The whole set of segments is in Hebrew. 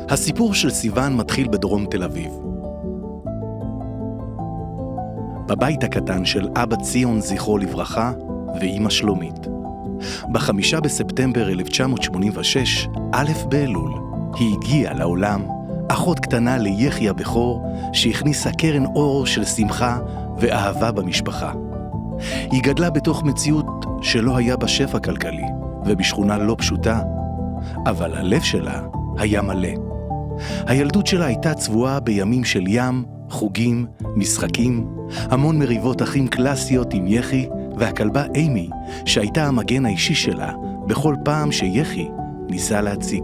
הסיפור של סיוון מתחיל בדרום תל אביב. בבית הקטן של אבא ציון זכרו לברכה ואמא שלומית. ב5 בספטמבר 1986, א' באלול, היא הגיעה לעולם, אחות קטנה ליחי הבכור, שהכניסה קרן אור של שמחה ואהבה במשפחה. היא גדלה בתוך מציאות שלא היה בה שפע כלכלי, ובשכונה לא פשוטה, אבל הלב שלה היה מלא. הילדות שלה הייתה צבועה בימים של ים, חוגים, משחקים, המון מריבות אחים קלאסיות עם יחי והכלבה אימי, שהייתה המגן האישי שלה בכל פעם שיחי ניסה להציג.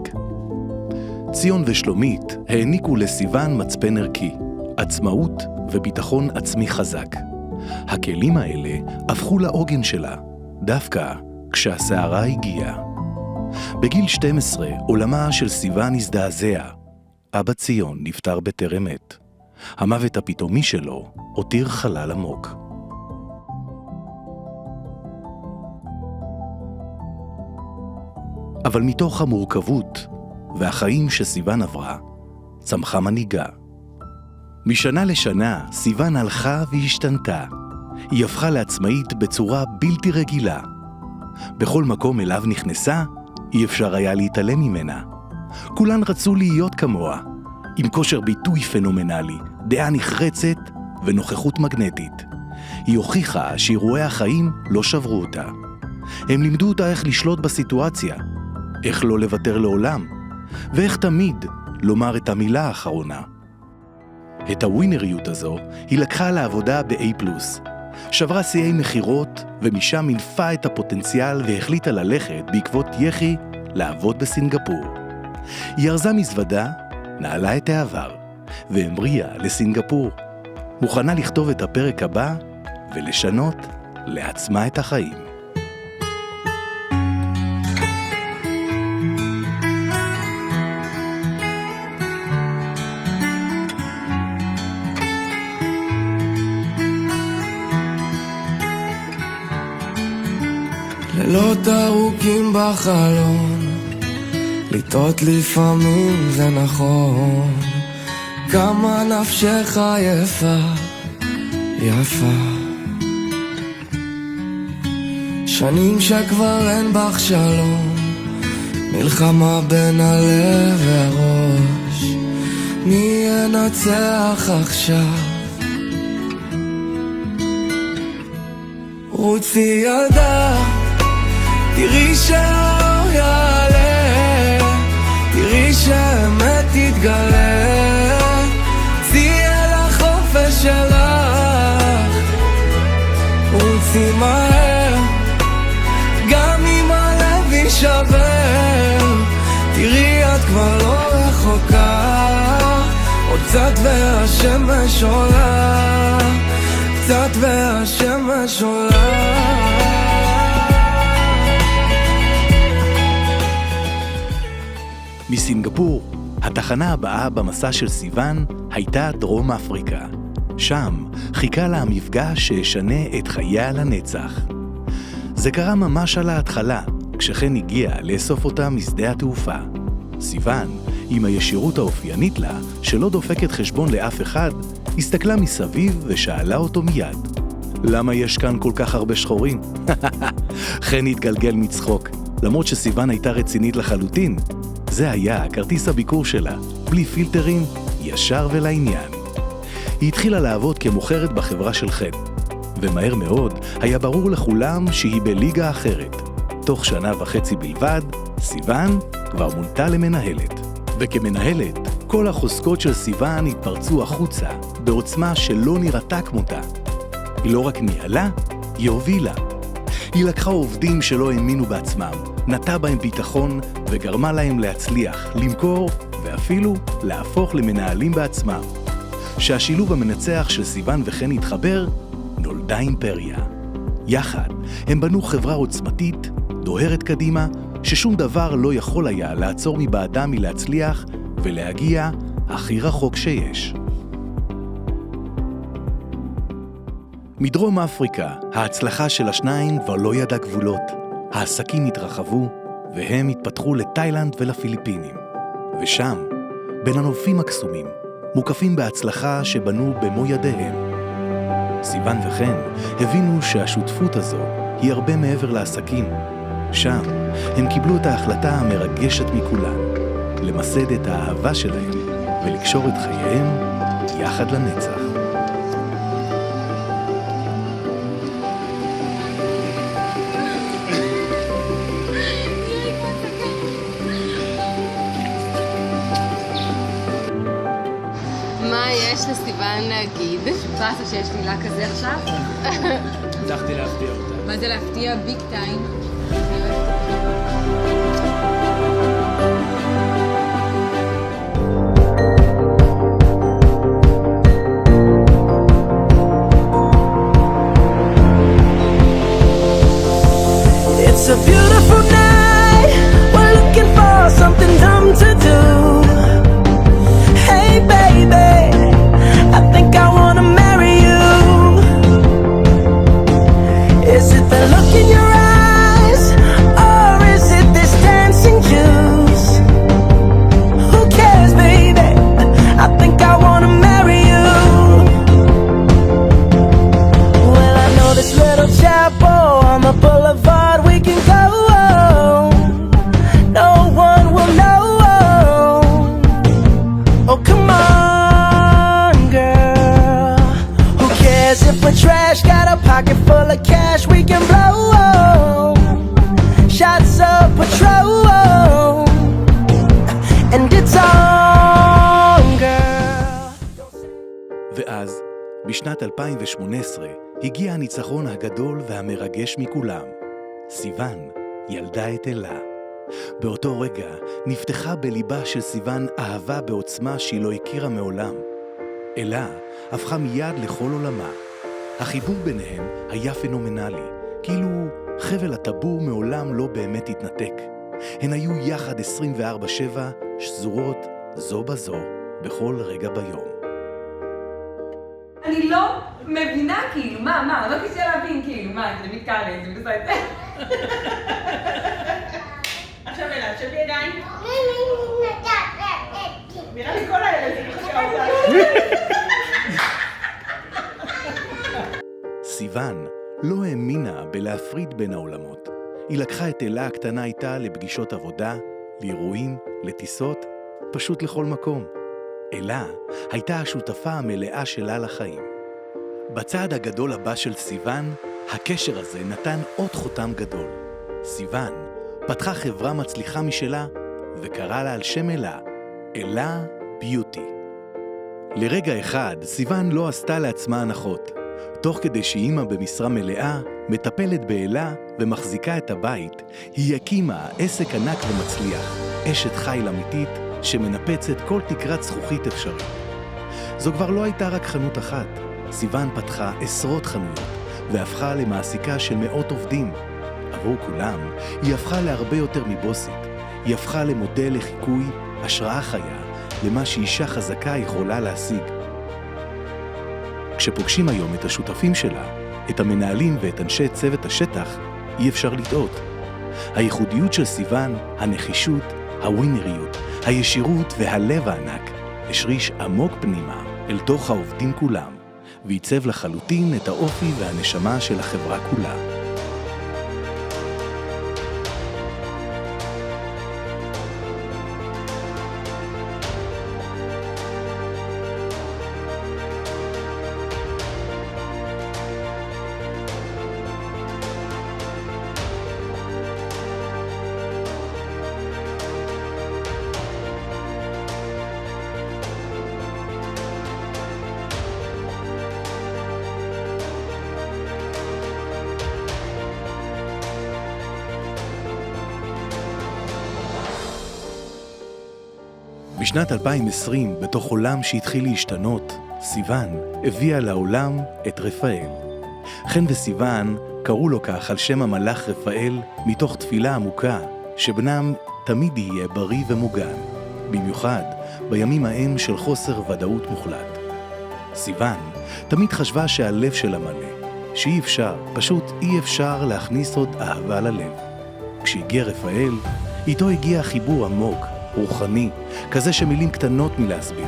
ציון ושלומית העניקו לסיוון מצפן ערכי, עצמאות וביטחון עצמי חזק. הכלים האלה הפכו לעוגן שלה, דווקא כשהסערה הגיעה. בגיל 12 עולמה של סיוון הזדעזע. אבא ציון נפטר בטרם עת. המוות הפתאומי שלו הותיר חלל עמוק. אבל מתוך המורכבות והחיים שסיוון עברה, צמחה מנהיגה. משנה לשנה סיוון הלכה והשתנתה. היא הפכה לעצמאית בצורה בלתי רגילה. בכל מקום אליו נכנסה, אי אפשר היה להתעלם ממנה. כולן רצו להיות כמוה, עם כושר ביטוי פנומנלי, דעה נחרצת ונוכחות מגנטית. היא הוכיחה שאירועי החיים לא שברו אותה. הם לימדו אותה איך לשלוט בסיטואציה, איך לא לוותר לעולם, ואיך תמיד לומר את המילה האחרונה. את הווינריות הזו היא לקחה לעבודה ב-A+. שברה שיאי מחירות, ומשם מנפה את הפוטנציאל והחליטה ללכת בעקבות יחי לעבוד בסינגפור. היא ארזה מזוודה, נעלה את העבר, והמריאה לסינגפור. מוכנה לכתוב את הפרק הבא ולשנות לעצמה את החיים. לילות ארוכים בחלון, לטעות לפעמים זה נכון. כמה נפשך יפה, יפה. שנים שכבר אין בך שלום, מלחמה בין הלב והראש. מי ינצח עכשיו? רוצי ילדה, תראי שהאור יעלה, תראי שהאמת תתגלה, צאי אל החופש שלך, רוצי מהר, גם אם הלב יישבר, תראי את כבר לא רחוקה, עוד קצת והשמש עולה, קצת והשמש עולה. מסינגפור, התחנה הבאה במסע של סיוון הייתה דרום אפריקה. שם חיכה לה המפגש שישנה את חייה לנצח. זה קרה ממש על ההתחלה, כשחן הגיע לאסוף אותה משדה התעופה. סיוון, עם הישירות האופיינית לה, שלא דופקת חשבון לאף אחד, הסתכלה מסביב ושאלה אותו מיד. למה יש כאן כל כך הרבה שחורים? חן התגלגל מצחוק, למרות שסיוון הייתה רצינית לחלוטין. זה היה כרטיס הביקור שלה, בלי פילטרים, ישר ולעניין. היא התחילה לעבוד כמוכרת בחברה של חן, ומהר מאוד היה ברור לכולם שהיא בליגה אחרת. תוך 1.5 שנה בלבד, סיוון כבר מונתה למנהלת. וכמנהלת, כל החוזקות של סיוון התפרצו החוצה, בעוצמה שלא נראתה כמותה. היא לא רק ניהלה, היא הובילה. היא לקחה עובדים שלא האמינו בעצמם, נטה בהם ביטחון וגרמה להם להצליח, למכור ואפילו להפוך למנהלים בעצמם. שהשילוב המנצח של סיוון וחן התחבר, נולדה אימפריה. יחד הם בנו חברה עוצמתית, דוהרת קדימה, ששום דבר לא יכול היה לעצור מבעדה מלהצליח ולהגיע הכי רחוק שיש. מדרום אפריקה, ההצלחה של השניים כבר לא ידעה גבולות. העסקים התרחבו, והם התפתחו לתאילנד ולפיליפינים. ושם, בין הנופים הקסומים, מוקפים בהצלחה שבנו במו ידיהם. סיוון וחן הבינו שהשותפות הזו היא הרבה מעבר לעסקים. שם הם קיבלו את ההחלטה המרגשת מכולן, למסד את האהבה שלהם ולקשור את חייהם יחד לנצח. מה יש לסיוון להגיד? שבאסה שיש מילה כזה עכשיו? הצלחתי להפתיע אותה. מה זה להפתיע? ביג טיים. It's a beautiful night. We're looking for something dumb to do. Hey baby, I think I wanna marry you. Is it the look in your eyes, or is it this dancing juice? Who cares, baby? I think I wanna marry you. Well, I know this little chapel on the boulevard we can go. No one will know. Oh, come on, girl. Who cares if we're trash? Got a pocket full of cash we can blow. Shots of Patrol, and it's on, girl. ואז, בשנת 2018, הגיע הניצחון הגדול והמרגש מכולם. סיוון ילדה את אלה. באותו רגע נפתחה בליבה של סיוון אהבה בעוצמה שהיא לא הכירה מעולם. אלה הפכה מיד לכל עולמה. החיבור ביניהם היה פנומנלי, כאילו חבל הטבור מעולם לא באמת התנתק. הן היו יחד 24/7, שזורות זו בזו, בכל רגע ביום. אני לא מבינה כאילו, מה? לא קשה להבין כאילו, מה? זה מתקרב, זה בסדר. עכשיו אלה, שבי ידיים. נראה לי כל האלה, זה חשוב אותה. סיוון לא האמינה בלהפריד בין העולמות. היא לקחה את אלה הקטנה איתה לפגישות עבודה, לאירועים, לטיסות, פשוט לכל מקום. אלה הייתה השותפה המלאה שלה לחיים. בצעד הגדול הבא של סיוון, הקשר הזה נתן עוד חותם גדול. סיוון פתחה חברה מצליחה משלה וקרא לה על שם אלה, אלה ביוטי. לרגע אחד סיוון לא עשתה לעצמה הנחות. תוך כדי שאימא במשרה מלאה, מטפלת באלה ומחזיקה את הבית, היא הקימה עסק ענק ומצליח, אשת חיל אמיתית שמנפצת כל תקרת זכוכית אפשרית. זו כבר לא הייתה רק חנות אחת, סיוון פתחה עשרות חנויות והפכה למעסיקה של מאות עובדים. עבור כולם היא הפכה להרבה יותר מבוסית, היא הפכה למודל לחיקוי, השראה חיה, למה שאישה חזקה יכולה להשיג. כשפוגשים היום את השותפים שלה, את המנהלים ואת אנשי צוות השטח, אי אפשר לטעות. הייחודיות של סיוון, הנחישות, הווינריות, הישירות והלב הענק, השריש עמוק פנימה אל תוך העובדים כולם, ועיצב לחלוטין את האופי והנשמה של החברה כולה. בשנת 2020, בתוך עולם שהתחיל להשתנות, סיוון הביאה לעולם את רפאל. חן וסיוון קראו לו כך על שם המלאך רפאל מתוך תפילה עמוקה שבנם תמיד יהיה בריא ומוגן, במיוחד בימים ההם של חוסר ודאות מוחלט. סיוון תמיד חשבה שהלב שלה מלא, שאי אפשר, פשוט אי אפשר להכניס עוד אהבה ללב. כשהגיע רפאל, איתו הגיע חיבור עמוק, רוחני, כזה שמילים קטנות מלהסביר.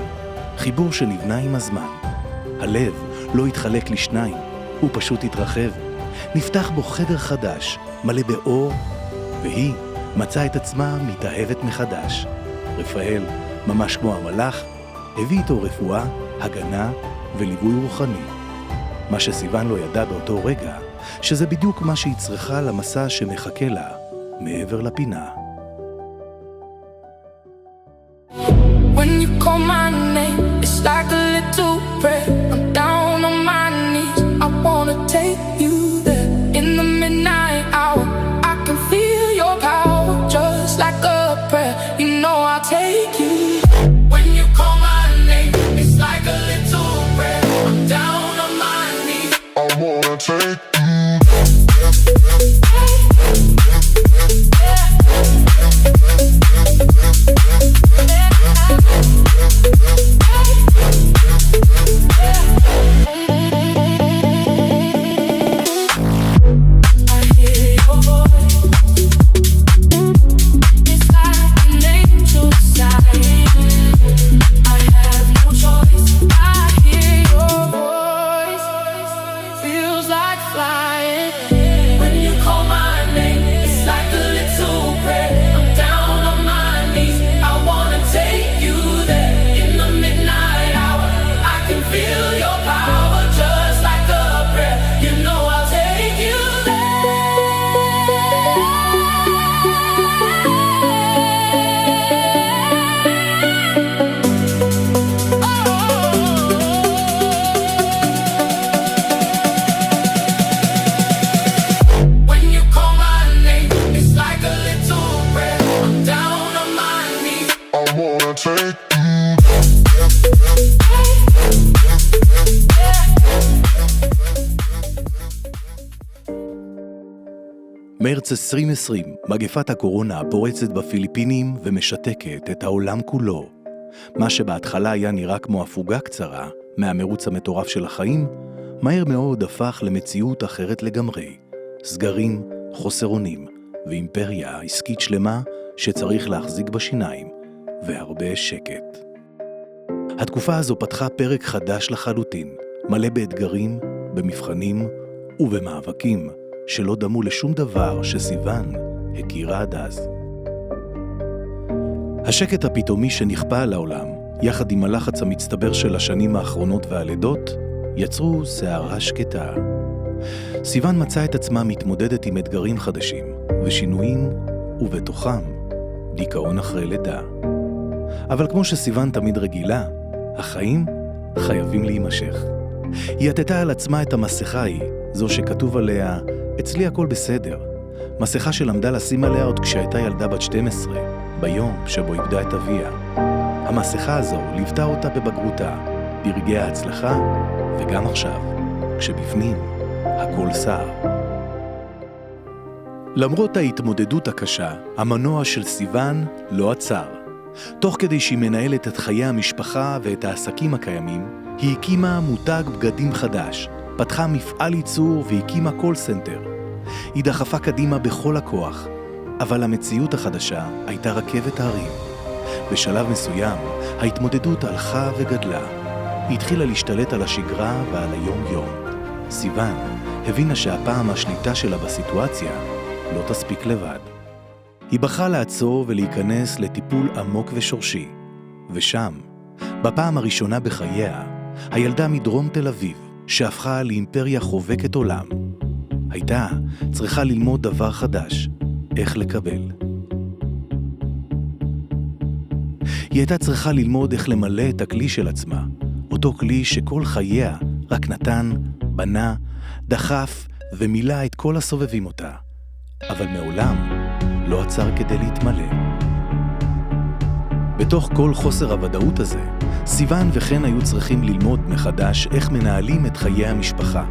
חיבור שנבנה עם הזמן. הלב לא התחלק לשניים, הוא פשוט התרחב. נפתח בו חדר חדש, מלא באור, והיא מצאה את עצמה מתאהבת מחדש. רפאל, ממש כמו המלאך, הביא איתו רפואה, הגנה וליווי רוחני. מה שסיוון לא ידע באותו רגע, שזה בדיוק מה שהיא צריכה למסע שמחכה לה מעבר לפינה. When you call my name, it's like a little prayer. I'm down on my knees, I wanna take you there. In the midnight hour, I can feel your power, just like a prayer. You know I'll take you. When you call my name, it's like a little prayer. I'm down on my knees, I wanna take you. מרץ 2020, מגפת הקורונה פורצת בפיליפינים ומשתקת את העולם כולו. מה שבהתחלה היה נראה כמו הפוגה קצרה מהמרוץ המטורף של החיים, מהר מאוד הפך למציאות אחרת לגמרי. סגרים, חוסר אונים, ואימפריה עסקית שלמה שצריך להחזיק בשיניים, והרבה שקט. התקופה הזו פתחה פרק חדש לחלוטין, מלא באתגרים, במבחנים ובמאבקים, שלא דמו לשום דבר שסיוון הכירה עד אז. השקט הפתאומי שנכפה על העולם, יחד עם הלחץ המצטבר של השנים האחרונות והלידות, יצרו סערה שקטה. סיוון מצאה את עצמה מתמודדת עם אתגרים חדשים ושינויים, ובתוכם דיכאון אחרי לידה. אבל כמו שסיוון תמיד רגילה, החיים חייבים להימשך. היא עטתה על עצמה את המסכה היא, זו שכתוב עליה, אצלי הכל בסדר. מסכה שלמדה לשים עליה עוד כשהייתה ילדה בת 12, ביום שבו איבדה את אביה. המסכה הזו ליוותה אותה בבגרותה, ברגעי ההצלחה, וגם עכשיו, כשבפנים הכל סער. למרות ההתמודדות הקשה, המנוע של סיוון לא עצר. תוך כדי שהיא מנהלת את חיי המשפחה ואת העסקים הקיימים, היא הקימה מותג בגדים חדש, פתחה מפעל ייצור והקימה קול סנטר. היא דחפה קדימה בכל הכוח, אבל המציאות החדשה הייתה רכבת ההרים. בשלב מסוים, ההתמודדות הלכה וגדלה. היא התחילה להשתלט על השגרה ועל היום-יום. סיוון הבינה שהפעם השליטה שלה בסיטואציה לא תספיק לבד. היא בחרה לעצור ולהיכנס לטיפול עמוק ושורשי. ושם, בפעם הראשונה בחייה, הילדה מדרום תל אביב, שהפכה לאימפריה חובקת עולם, הייתה צריכה ללמוד דבר חדש, איך לקבל. היא הייתה צריכה ללמוד איך למלא את הכלי של עצמה, אותו כלי שכל חייה רק נתן, בנה, דחף ומילא את כל הסובבים אותה, אבל מעולם לא עצר כדי להתמלא. בתוך כל חוסר הוודאות הזה, סיוון וחן היו צריכים ללמוד מחדש איך מנהלים את חיי המשפחה.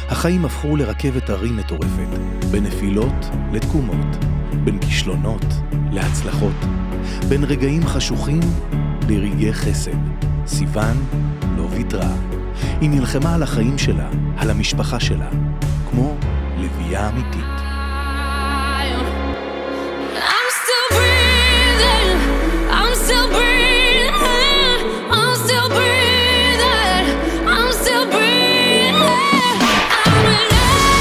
החיים הפכו לרכבת הרים מטורפת, בין נפילות לתקומות, בין כישלונות להצלחות, בין רגעים חשוכים לרגעי חסד. סיוון לא ויתרה. היא נלחמה על החיים שלה, על המשפחה שלה, כמו פגיעה אמיתית. I'm still breathing, I'm still breathing, I'm still breathing, I'm still breathing, I'm alive,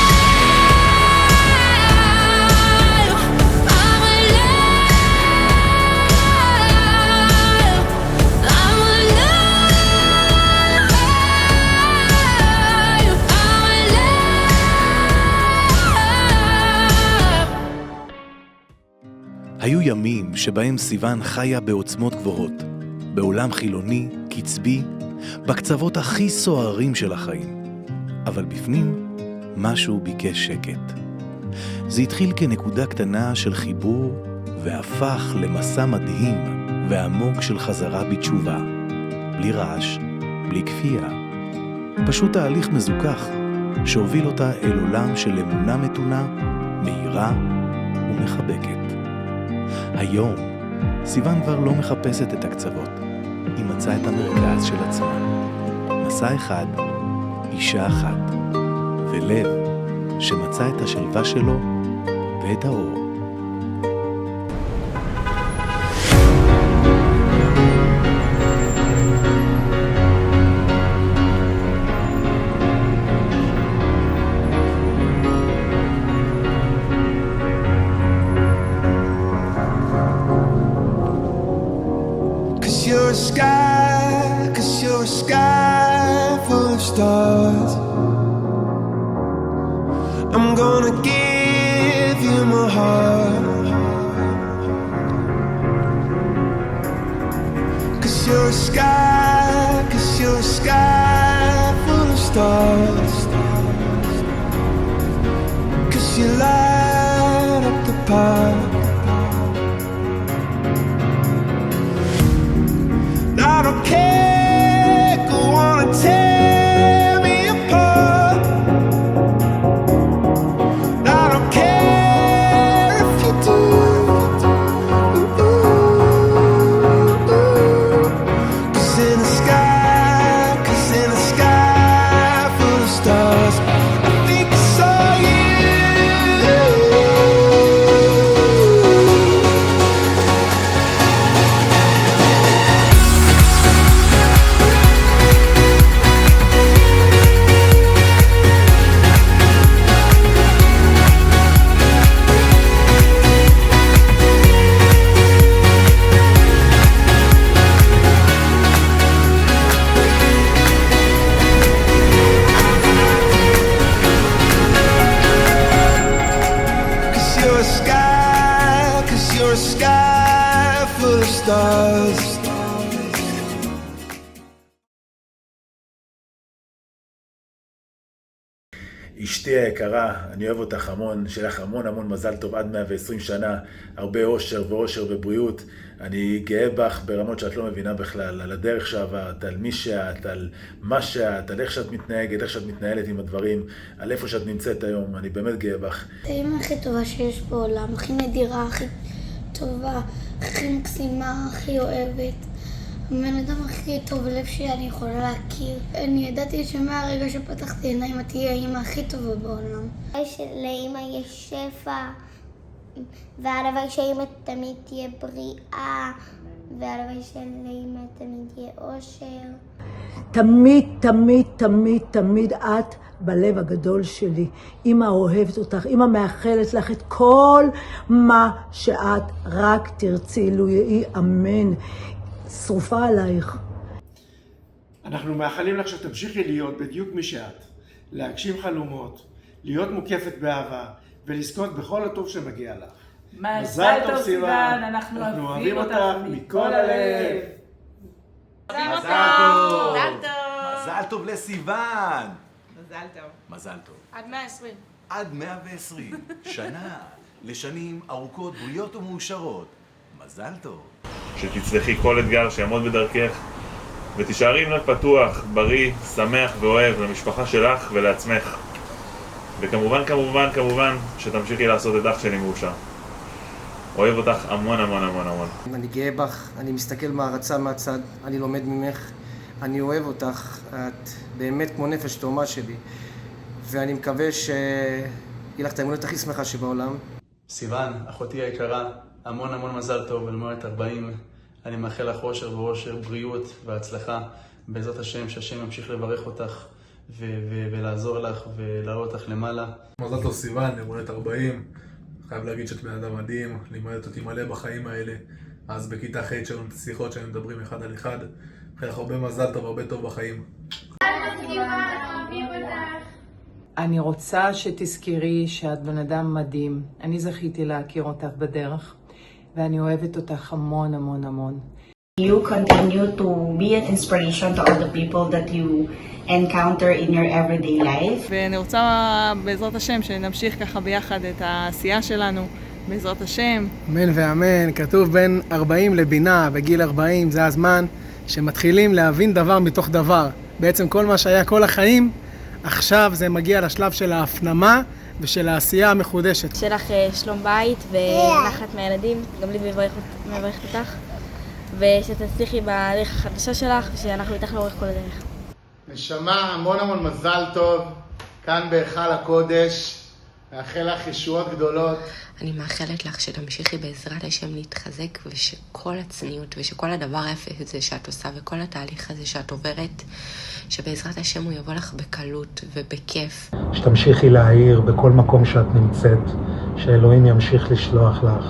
I'm alive, I'm alive, היו ימים שבהם סיוון חיה בעוצמות גבוהות, בעולם חילוני, קצבי, בקצוות הכי סוערים של החיים. אבל בפנים, משהו ביקש שקט. זה התחיל כנקודה קטנה של חיבור, והפך למסע מדהים ועמוק של חזרה בתשובה. בלי רעש, בלי כפייה. פשוט תהליך מזוכח, שהוביל אותה אל עולם של אמונה מתונה, מהירה ומחבקת. היום, סיוון כבר לא מחפשת את הקצוות. היא מצאה את המרכז של עצמה. מסע אחד, אישה אחת, ולב שמצא את השלווה שלו ואת האור. Cause you're a sky full of stars. I'm gonna give you my heart. Cause you're a sky full of stars. Cause you light up the park. I don't care, go on and tear me apart. I don't care if you do. Cause in the sky full of stars, I think I saw you. Cause you're a sky full of stars. אשתי היקרה, אני אוהב אותך המון, שיהיה לך המון המון מזל טוב עד 120 שנה, הרבה אושר ואושר ובריאות. אני גאה בך ברמות שאת לא מבינה בכלל, על הדרך שעברת, על מי שאת, על מה שאת, על איך שאת מתנהגת, איך שאת מתנהלת עם הדברים, על איפה שאת נמצאת היום, אני באמת גאה בך. האמא הכי טובה שיש בעולם, הכי נדירה, הכי טובה, הכי מקסימה, הכי אוהבת. הבן אדם הכי טוב לב שאני יכולה להכיר. אני ידעתי שמהרגע שפתחתי עיניים את תהיה האמא הכי טובה בעולם. לאמא יש שפע, והלוואי שאמא תמיד תהיה בריאה, והלוואי שלאמא תמיד תהיה אושר. תמיד, תמיד, תמיד, תמיד את בלב הגדול שלי. אמא אוהבת אותך, אמא מאחלת לך את כל מה שאת רק תרצי, לו יהי אמן. שרופה עלייך. אנחנו מאחלים לך שתמשיכי להיות בדיוק מי שאת, להגשים חלומות, להיות מוקפת באהבה ולזכות בכל הטוב שמגיע לך. מזל טוב סיוון, אנחנו אוהבים אותך מכל הלב. מזל טוב! מזל טוב לסיוון! מזל טוב. מזל טוב. עד 120. עד 120. שנה. לשנים ארוכות, בריאות ומאושרות. מזל טוב. שתצלחי כל אתגר שיעמוד בדרכך, ותישארי עם לב פתוח, בריא, שמח ואוהב למשפחה שלך ולעצמך. וכמובן, כמובן, כמובן, שתמשיכי לעשות את אח שלי מאושר. אוהב אותך המון המון המון המון. אני גאה בך, אני מסתכל מהרצה מהצד, אני לומד ממך, אני אוהב אותך, את באמת כמו נפש תאומה שלי. ואני מקווה יהיה לך את האמונות הכי שמחה שבעולם. סיוון, אחותי היקרה, המון המון מזל טוב על מועד 40. אני מאחל לך אושר ואושר, בריאות והצלחה. בעזרת השם, שהשם ימשיך לברך אותך ולעזור לך ולהעלות אותך למעלה. מזל טוב סיוון, למולדת 40. חייב להגיד שאת בן אדם מדהים, לימדת אותי מלא בחיים האלה. אז בכיתה ח' שלנו את השיחות שהיינו מדברים אחד על אחד. אחרי לך הרבה מזל טוב, הרבה טוב בחיים. אני רוצה שתזכרי שאת בן אדם מדהים. אני זכיתי להכיר אותך בדרך, ואני אוהבת אותך המון המון המון. You continue to be an inspiration to all the people that you encounter in your everyday life. ואני רוצה בעזרת השם שנמשיך ככה ביחד את העשייה שלנו, בעזרת השם. אמן ואמן. כתוב בין 40 לבינה, בגיל 40 זה הזמן שמתחילים להבין דבר מתוך דבר. בעצם כל מה שהיה כל החיים, עכשיו זה מגיע לשלב של ההפנמה ושל העשייה המחודשת. שלך שלום בית ונחת מהילדים, גם לי מברכת אותך. ושתצליחי בדרך החדשה שלך, ושאנחנו איתך לאורך כל הדרך. נשמה, המון המון מזל טוב, כאן בהיכל הקודש, מאחל לך ישועות גדולות. אני מאחלת לך שתמשיכי בעזרת השם להתחזק, ושכל הצניעות ושכל הדבר היפה הזה שאת עושה, וכל התהליך הזה שאת עוברת, שבעזרת השם הוא יבוא לך בקלות ובכיף. שתמשיכי להעיר בכל מקום שאת נמצאת, שאלוהים ימשיך לשלוח לך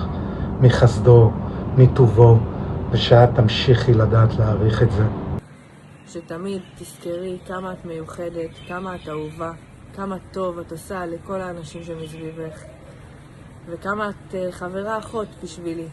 מחסדו, מטובו, ושאת תמשיכי לדעת להעריך את זה. שתמיד תזכרי כמה את מיוחדת, כמה את אהובה, כמה טוב את עושה לכל האנשים שמסביבך, וכמה את חברה אחות בשבילי.